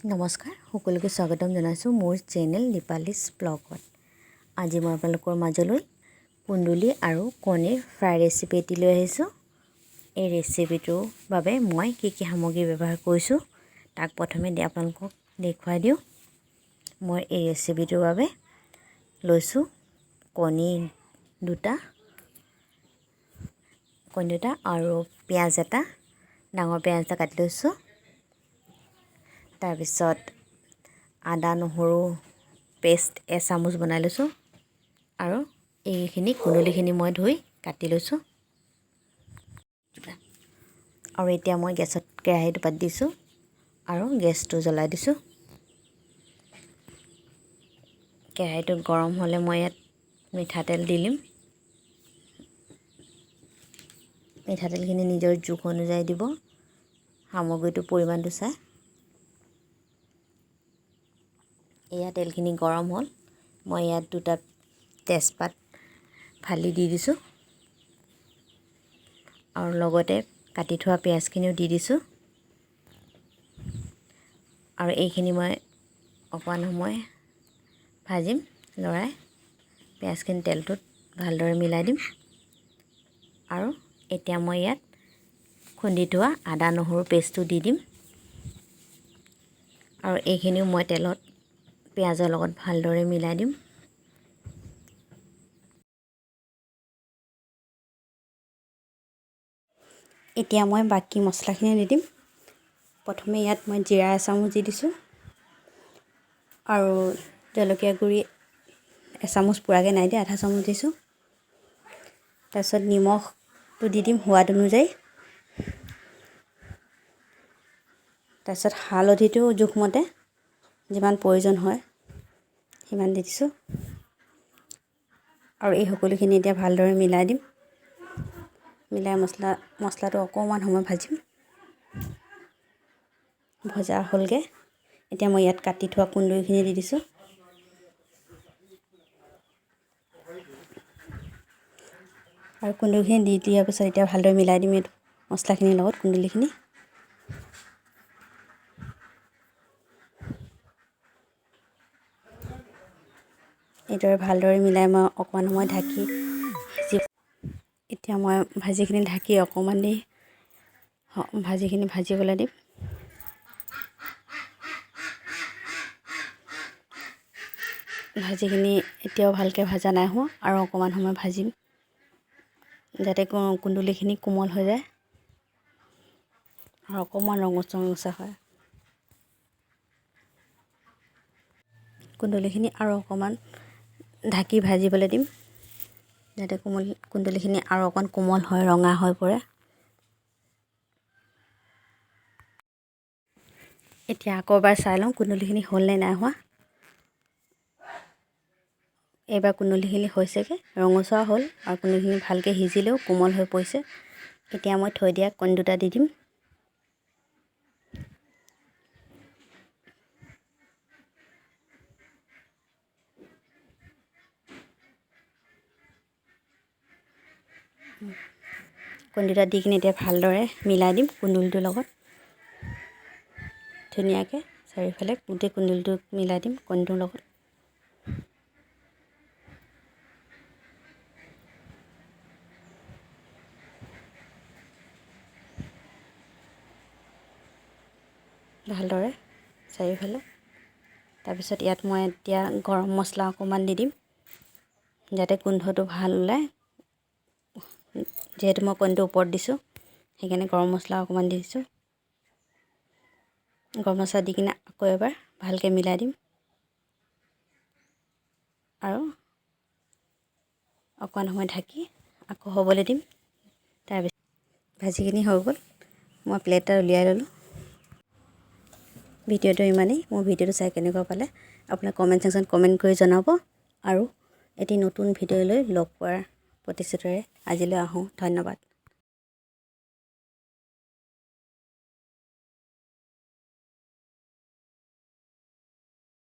নমস্কাৰ সকলোকে স্বাগতম জনাইছোঁ মোৰ চেনেল দীপালিছ ব্লগত। আজি মই আপোনালোকৰ মাজলৈ কুন্দুলি আৰু কণীৰ ফ্ৰাই ৰেচিপি এটি লৈ আহিছোঁ। এই ৰেচিপিটোৰ বাবে মই কি সামগ্ৰী ব্যৱহাৰ কৰিছোঁ তাক প্ৰথমে আপোনালোকক দেখুৱাই দিওঁ। মই এই ৰেচিপিটোৰ বাবে লৈছোঁ কণী দুটা আৰু পিঁয়াজ এটা, ডাঙৰ পিঁয়াজ এটা কাটি লৈছোঁ। তাৰপিছত আদা নহৰু পেষ্ট এচামুচ বনাই লৈছোঁ আৰু এইখিনি কুন্দুলিখিনি মই ধুই কাটি লৈছোঁ। আৰু এতিয়া মই গেছত কেৰাহীটো পাতি দিছোঁ আৰু গেছটো জ্বলাই দিছোঁ। কেৰাহীটো গৰম হ'লে মই ইয়াত মিঠাতেল দি দিম। মিঠাতেলখিনি নিজৰ জোখ অনুযায়ী দিব, সামগ্ৰীটোৰ পৰিমাণটো চাই। এয়া তেলখিনি গৰম হ'ল, মই ইয়াত দুটা তেজপাত ফালি দি দিছোঁ আৰু লগতে কাটি থোৱা পিঁয়াজখিনিও দি দিছোঁ। আৰু এইখিনি মই অকণমান সময় ভাজিম লৰাই। পিঁয়াজখিনি তেলটোত ভালদৰে মিলাই দিম আৰু এতিয়া মই ইয়াত খুন্দি থোৱা আদা নহৰু পেষ্টটো দি দিম আৰু এইখিনিও মই তেলত পিঁয়াজৰ লগত ভালদৰে মিলাই দিম। এতিয়া মই বাকী মছলাখিনি দি দিম। প্ৰথমে ইয়াত মই জিৰা এচামুচ দি দিছোঁ আৰু জলকীয়া গুড়ি এচামুচ পূৰাকৈ নাই দিয়া, আধা চামুচ দিছোঁ। তাৰপিছত নিমখটো দি দিম সোৱাদ অনুযায়ী। তাৰপিছত হালধিটো জোখমতে যিমান প্ৰয়োজন হয় সিমান দি দিছোঁ আৰু এই সকলোখিনি এতিয়া ভালদৰে মিলাই দিম। মিলাই মছলাটো অকণমান সময় ভাজিম। ভজা হ'লগৈ, এতিয়া মই ইয়াত কাটি থোৱা কুন্দুলিখিনি দি দিছোঁ আৰু কুন্দুলিখিনি দি দিয়াৰ পিছত এতিয়া ভালদৰে মিলাই দিম এইটো মছলাখিনিৰ লগত কুন্দুলিখিনি। এইদৰে ভালদৰে মিলাই মই অকণমান সময় ঢাকি এতিয়া মই ভাজিখিনি ঢাকি অকণমান দি ভাজিখিনি ভাজিবলৈ দিম। ভাজিখিনি এতিয়াও ভালকৈ ভাজা নাই হোৱা আৰু অকণমান সময় ভাজিম যাতে কুন্দুলিখিনি কোমল হৈ যায় আৰু অকণমান ৰঙচুৱা হয়। কুন্দুলিখিনি আৰু অকণমান ঢাকি ভাজিবলৈ দিম যাতে কুন্দুলিখিনি আৰু অকণমান কোমল হয়, ৰঙা হৈ পৰে। এতিয়া আকৌ এবাৰ চাই লওঁ কুন্দুলিখিনি হ'ল নে নাই হোৱা। এইবাৰ কুন্দুলিখিনি হৈছেগৈ, ৰঙচুৱা হ'ল আৰু কুন্দুলিখিনি ভালকৈ সিজিলেও কোমল হৈ পৰিছে। এতিয়া মই থৈ দিয়া কণী দুটা দি দিম। কণী দুটা দি কিনে এতিয়া ভালদৰে মিলাই দিম কুন্দুলিটোৰ লগত। ধুনীয়াকৈ চাৰিওফালে গোটেই কুন্দুলিটো মিলাই দিম কণীটোৰ লগত। ভালদৰে চাৰিওফালে। তাৰপিছত ইয়াত মই এতিয়া গৰম মছলা অকণমান দি দিম যাতে গোন্ধটো ভাল ওলায়। যিহেতু মই কণীটো ওপৰত দিছোঁ সেইকাৰণে গৰম মছলা অকণমান দি দিছোঁ। গৰম মছলা দি কিনে আকৌ এবাৰ ভালকৈ মিলাই দিম আৰু অকণমান সময় ঢাকি আকৌ হ'বলৈ দিম। তাৰপিছত ভাজিখিনি হৈ গ'ল, মই প্লেট এটা উলিয়াই ল'লোঁ। ভিডিঅ'টো ইমানেই। মোৰ ভিডিঅ'টো চাই কেনেকুৱা পালে আপোনাৰ কমেণ্ট ছেকশ্যনত কমেণ্ট কৰি জনাব আৰু এটি নতুন ভিডিঅ' লৈ লগ পোৱাৰ প্ৰতিশ্ৰুতিৰে আজিলৈ আহোঁ। ধন্যবাদ।